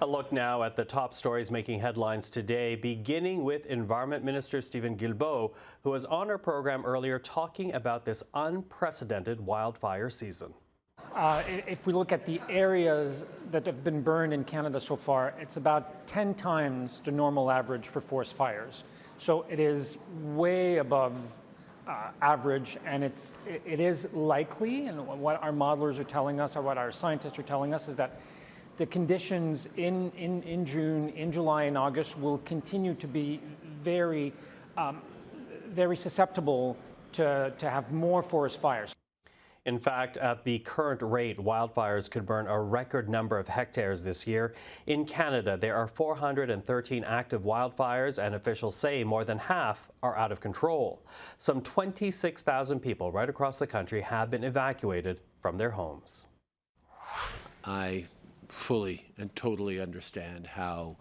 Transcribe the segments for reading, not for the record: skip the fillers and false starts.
A look now at the top stories making headlines today, beginning with Environment Minister Stephen Guilbeault, who was on our program earlier talking about this unprecedented wildfire season. If we look at the areas that have been burned in Canada so far, it's about 10 times the normal average for forest fires. So it is way above average, and it is likely, and what our modelers are telling us, or what our scientists are telling us, is that the conditions in June, in July, and August will continue to be very susceptible to have more forest fires. In fact, at the current rate, wildfires could burn a record number of hectares this year. In Canada, there are 413 active wildfires, and officials say more than half are out of control. Some 26,000 people right across the country have been evacuated from their homes. I fully and totally understand how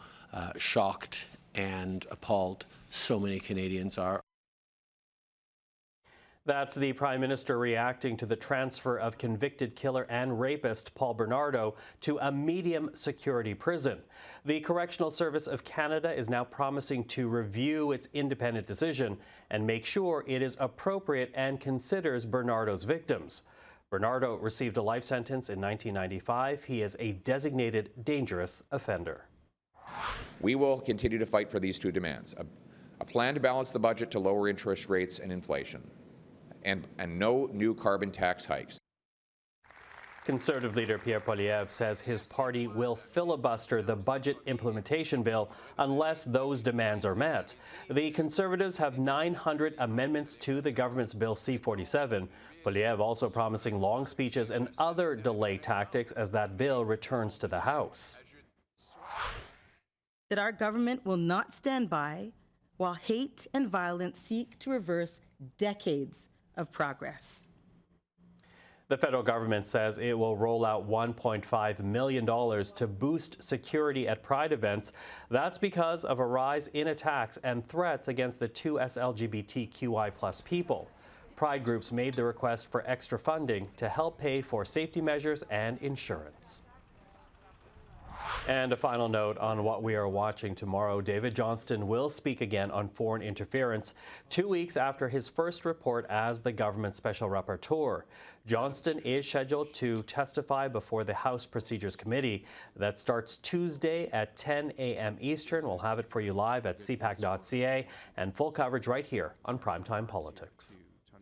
shocked and appalled so many Canadians are. That's the Prime Minister reacting to the transfer of convicted killer and rapist Paul Bernardo to a medium security prison. The Correctional Service of Canada is now promising to review its independent decision and make sure it is appropriate and considers Bernardo's victims. Bernardo received a life sentence in 1995. He is a designated dangerous offender. We will continue to fight for these two demands: a plan to balance the budget to lower interest rates and inflation, and no new carbon tax hikes. Conservative leader Pierre Poilievre says his party will filibuster the budget implementation bill unless those demands are met. The Conservatives have 900 amendments to the government's Bill C-47. Poilievre also promising long speeches and other delay tactics as that bill returns to the House. That our government will not stand by while hate and violence seek to reverse decades of progress. The federal government says it will roll out $1.5 million to boost security at Pride events. That's because of a rise in attacks and threats against the 2S LGBTQI+ people. Pride groups made the request for extra funding to help pay for safety measures and insurance. And a final note on what we are watching tomorrow. David Johnston will speak again on foreign interference 2 weeks after his first report as the government special rapporteur. Johnston is scheduled to testify before the House Procedures Committee. That starts Tuesday at 10 a.m. Eastern. We'll have it for you live at cpac.ca and full coverage right here on Primetime Politics.